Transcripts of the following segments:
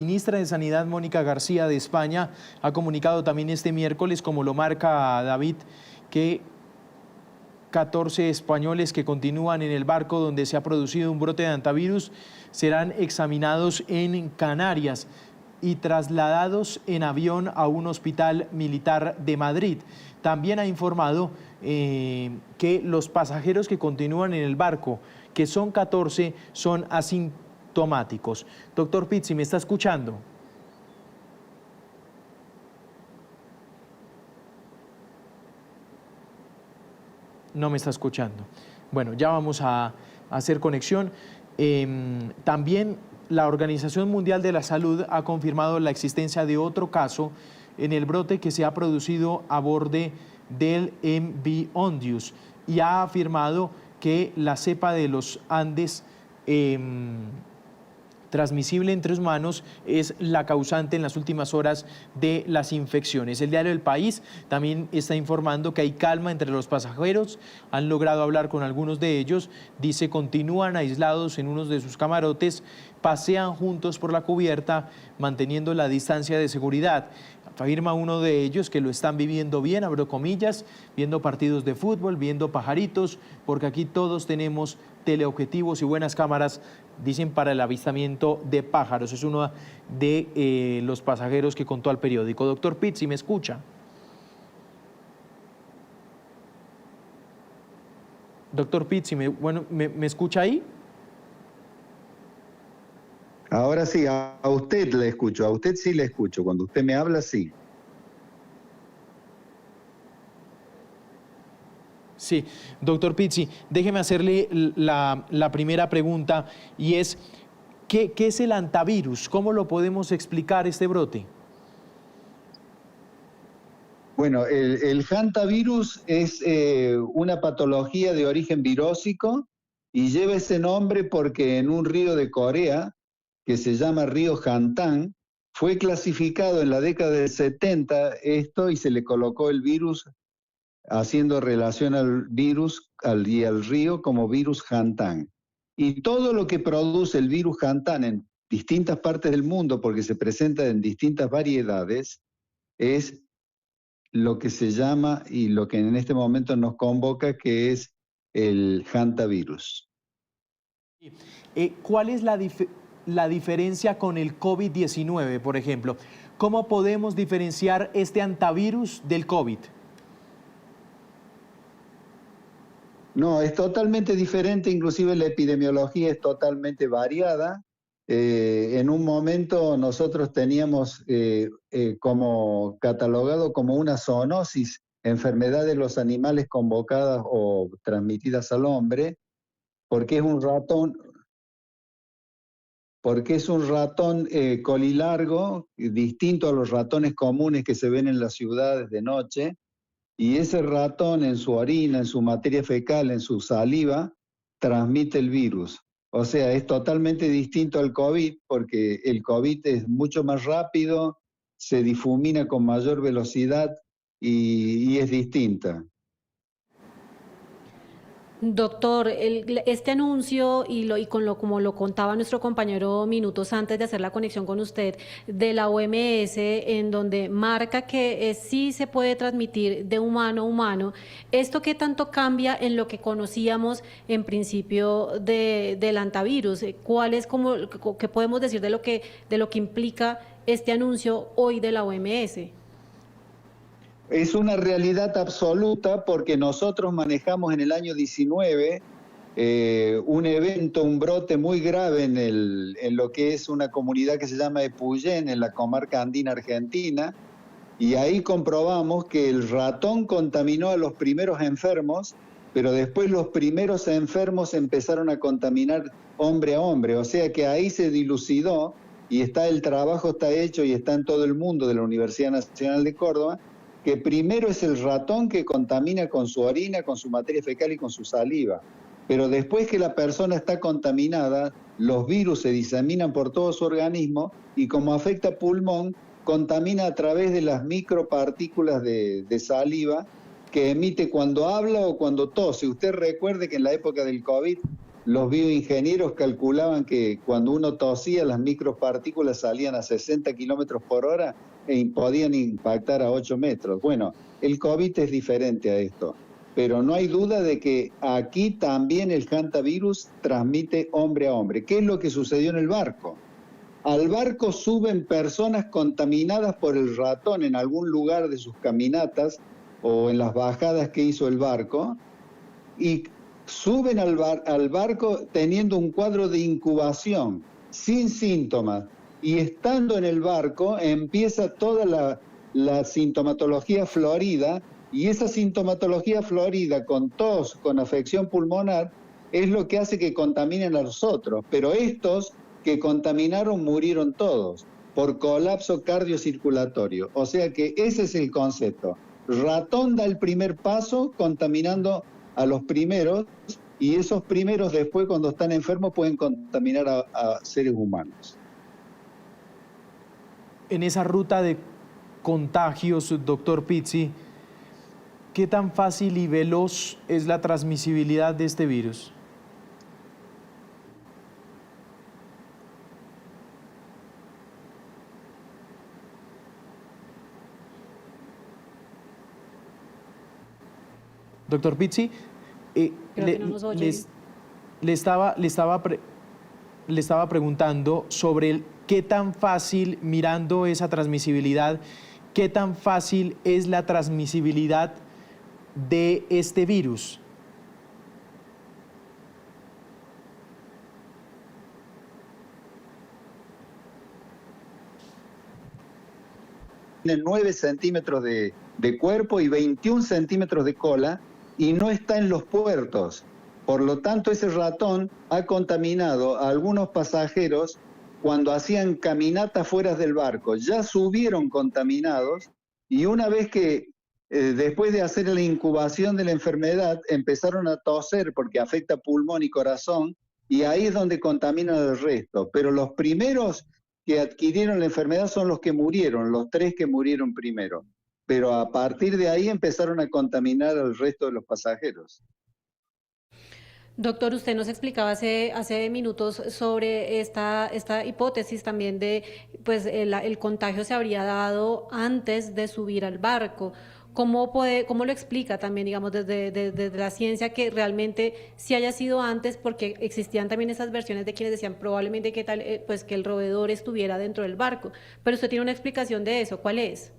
Ministra de Sanidad, Mónica García de España, ha comunicado también este miércoles, como lo marca David, que 14 españoles que continúan en el barco donde se ha producido un brote de hantavirus serán examinados en Canarias y trasladados en avión a un hospital militar de Madrid. También ha informado que los pasajeros que continúan en el barco, que son 14, son asintomáticos. Doctor Pizzi, ¿me está escuchando? No me está escuchando. Bueno, ya vamos a hacer conexión. También la Organización Mundial de la Salud ha confirmado la existencia de otro caso en el brote que se ha producido a bordo del MV Ondius y ha afirmado que la cepa de los Andes transmisible entre humanos es la causante en las últimas horas de las infecciones. El diario El País también está informando que hay calma entre los pasajeros, han logrado hablar con algunos de ellos, dice continúan aislados en uno de sus camarotes, pasean juntos por la cubierta manteniendo la distancia de seguridad. Afirma uno de ellos que lo están viviendo bien, abro comillas, viendo partidos de fútbol, viendo pajaritos, porque aquí todos tenemos teleobjetivos y buenas cámaras, dicen, para el avistamiento de pájaros. Es uno de los pasajeros que contó al periódico. Doctor Pizzi, ¿me escucha? Doctor Pizzi, ¿me escucha ahí? Ahora sí, a usted le escucho, a usted sí le escucho. Cuando usted me habla, sí. Sí, doctor Pizzi, déjeme hacerle la primera pregunta y es, ¿qué es el hantavirus? ¿Cómo lo podemos explicar este brote? Bueno, el hantavirus es una patología de origen virósico y lleva ese nombre porque en un río de Corea, que se llama río Hantan, fue clasificado en la década del 70 esto y se le colocó el virus haciendo relación al virus y al río como virus Hantan. Y todo lo que produce el virus Hantan en distintas partes del mundo, porque se presenta en distintas variedades, es lo que se llama y lo que en este momento nos convoca, que es el hantavirus. ¿Cuál es la diferencia con el COVID-19, por ejemplo? ¿Cómo podemos diferenciar este hantavirus del COVID? No, es totalmente diferente, inclusive la epidemiología es totalmente variada. En un momento nosotros teníamos como catalogado como una zoonosis, enfermedad de los animales convocadas o transmitidas al hombre, porque es un ratón colilargo, distinto a los ratones comunes que se ven en las ciudades de noche, y ese ratón en su orina, en su materia fecal, en su saliva, transmite el virus. O sea, es totalmente distinto al COVID porque el COVID es mucho más rápido, se difumina con mayor velocidad y es distinta. Doctor, este anuncio como lo contaba nuestro compañero minutos antes de hacer la conexión con usted, de la OMS, en donde marca que sí se puede transmitir de humano a humano, ¿esto qué tanto cambia en lo que conocíamos en principio del hantavirus? ¿Qué podemos decir de lo que implica este anuncio hoy de la OMS? Es una realidad absoluta porque nosotros manejamos en el año 19 un evento, un brote muy grave en lo que es una comunidad que se llama Epuyén, en la comarca andina argentina, y ahí comprobamos que el ratón contaminó a los primeros enfermos, pero después los primeros enfermos empezaron a contaminar hombre a hombre, o sea que ahí se dilucidó y el trabajo está hecho y está en todo el mundo de la Universidad Nacional de Córdoba, que primero es el ratón que contamina con su orina, con su materia fecal y con su saliva. Pero después que la persona está contaminada, los virus se diseminan por todo su organismo y como afecta pulmón, contamina a través de las micropartículas de saliva que emite cuando habla o cuando tose. Usted recuerde que en la época del COVID Los bioingenieros calculaban que cuando uno tosía, las micropartículas salían a 60 kilómetros por hora e podían impactar a 8 metros. Bueno, el COVID es diferente a esto, pero no hay duda de que aquí también el hantavirus transmite hombre a hombre. ¿Qué es lo que sucedió en el barco? Al barco suben personas contaminadas por el ratón en algún lugar de sus caminatas o en las bajadas que hizo el barco, y suben al barco teniendo un cuadro de incubación, sin síntomas, y estando en el barco empieza toda la sintomatología florida, y esa sintomatología florida con tos, con afección pulmonar, es lo que hace que contaminen a los otros, pero estos que contaminaron murieron todos por colapso cardiocirculatorio. O sea que ese es el concepto. Ratón da el primer paso contaminando a los primeros, y esos primeros después, cuando están enfermos, pueden contaminar a seres humanos. En esa ruta de contagios, doctor Pizzi, ¿qué tan fácil y veloz es la transmisibilidad de este virus? Doctor Pizzi, le estaba preguntando sobre qué tan fácil, mirando esa transmisibilidad, qué tan fácil es la transmisibilidad de este virus. Tiene 9 centímetros de cuerpo y 21 centímetros de cola, y no está en los puertos. Por lo tanto, ese ratón ha contaminado a algunos pasajeros cuando hacían caminatas fuera del barco. Ya subieron contaminados, y una vez que, después de hacer la incubación de la enfermedad, empezaron a toser porque afecta pulmón y corazón, y ahí es donde contaminan el resto. Pero los primeros que adquirieron la enfermedad son los que murieron, los 3 que murieron primero. Pero a partir de ahí empezaron a contaminar al resto de los pasajeros. Doctor, usted nos explicaba hace minutos sobre esta hipótesis también de, pues, el contagio se habría dado antes de subir al barco. ¿Cómo lo explica también, digamos, desde la ciencia, que realmente sí haya sido antes? Porque existían también esas versiones de quienes decían probablemente que tal, pues que el roedor estuviera dentro del barco. Pero usted tiene una explicación de eso. ¿Cuál es?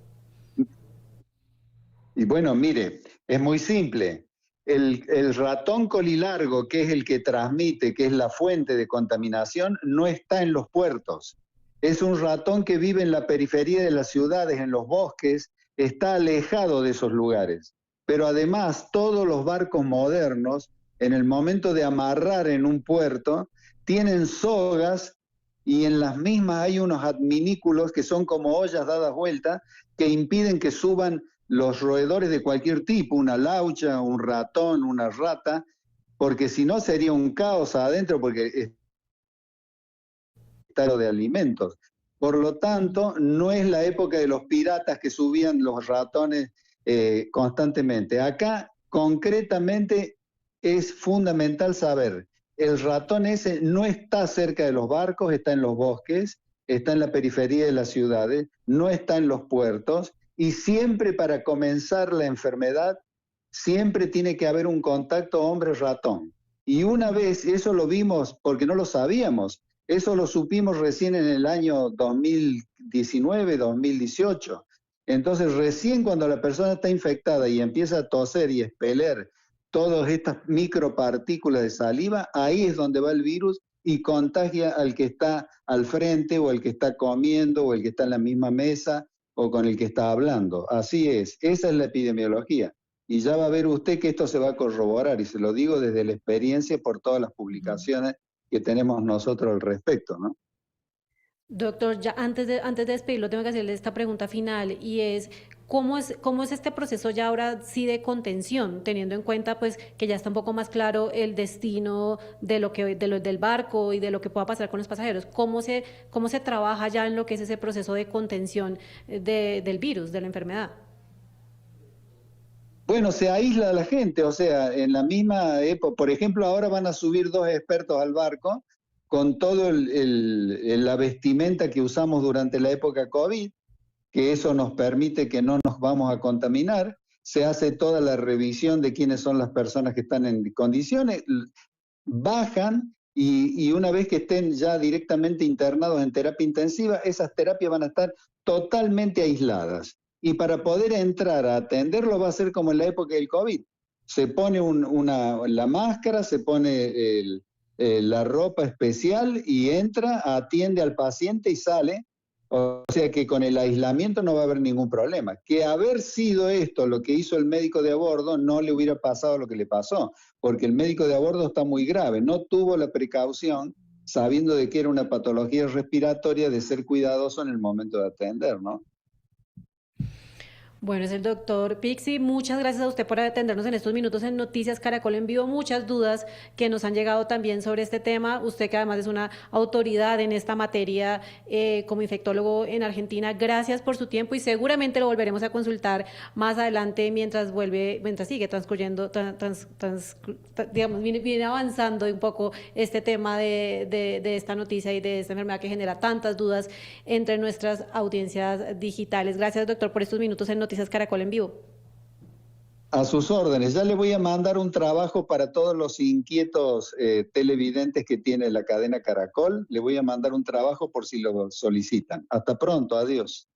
Y bueno, mire, es muy simple. El ratón colilargo, que es el que transmite, que es la fuente de contaminación, no está en los puertos. Es un ratón que vive en la periferia de las ciudades, en los bosques, está alejado de esos lugares. Pero además, todos los barcos modernos, en el momento de amarrar en un puerto, tienen sogas, y en las mismas hay unos adminículos que son como ollas dadas vueltas, que impiden que suban los roedores de cualquier tipo, una laucha, un ratón, una rata, porque si no sería un caos adentro, porque está de alimentos. Por lo tanto, no es la época de los piratas que subían los ratones constantemente. Acá, concretamente, es fundamental saber, el ratón ese no está cerca de los barcos, está en los bosques, está en la periferia de las ciudades, no está en los puertos, y siempre para comenzar la enfermedad, siempre tiene que haber un contacto hombre-ratón. Y una vez, eso lo vimos porque no lo sabíamos, eso lo supimos recién en el año 2019, 2018. Entonces, recién cuando la persona está infectada y empieza a toser y expeler todas estas micropartículas de saliva, ahí es donde va el virus y contagia al que está al frente, o el que está comiendo, o el que está en la misma mesa, o con el que está hablando. Así es, esa es la epidemiología. Y ya va a ver usted que esto se va a corroborar, y se lo digo desde la experiencia por todas las publicaciones que tenemos nosotros al respecto, ¿no? Doctor, ya antes de despedirlo, tengo que hacerle esta pregunta final, y es ¿cómo es este proceso ya ahora sí de contención, teniendo en cuenta pues que ya está un poco más claro el destino del barco y de lo que pueda pasar con los pasajeros? ¿Cómo se trabaja ya en lo que es ese proceso de contención del virus, de la enfermedad? Bueno, se aísla a la gente, o sea, en la misma época, por ejemplo, ahora van a subir 2 expertos al barco con todo la vestimenta que usamos durante la época COVID, que eso nos permite que no nos vamos a contaminar. Se hace toda la revisión de quiénes son las personas que están en condiciones, bajan y una vez que estén ya directamente internados en terapia intensiva, esas terapias van a estar totalmente aisladas. Y para poder entrar a atenderlo va a ser como en la época del COVID. Se pone la máscara, se pone la ropa especial y entra, atiende al paciente y sale. O sea que con el aislamiento no va a haber ningún problema. Que haber sido esto lo que hizo el médico de a bordo, no le hubiera pasado lo que le pasó, porque el médico de a bordo está muy grave, no tuvo la precaución, sabiendo de que era una patología respiratoria, de ser cuidadoso en el momento de atender, ¿no? Bueno, es el doctor Pixi. Muchas gracias a usted por atendernos en estos minutos en Noticias Caracol en Vivo. Muchas dudas que nos han llegado también sobre este tema. Usted que además es una autoridad en esta materia como infectólogo en Argentina, gracias por su tiempo y seguramente lo volveremos a consultar más adelante mientras sigue transcurriendo, digamos, viene avanzando un poco este tema de esta noticia y de esta enfermedad que genera tantas dudas entre nuestras audiencias digitales. Gracias, doctor, por estos minutos en Noticias Caracol en Vivo. A sus órdenes. Ya le voy a mandar un trabajo para todos los inquietos televidentes que tiene la cadena Caracol. Le voy a mandar un trabajo por si lo solicitan. Hasta pronto. Adiós.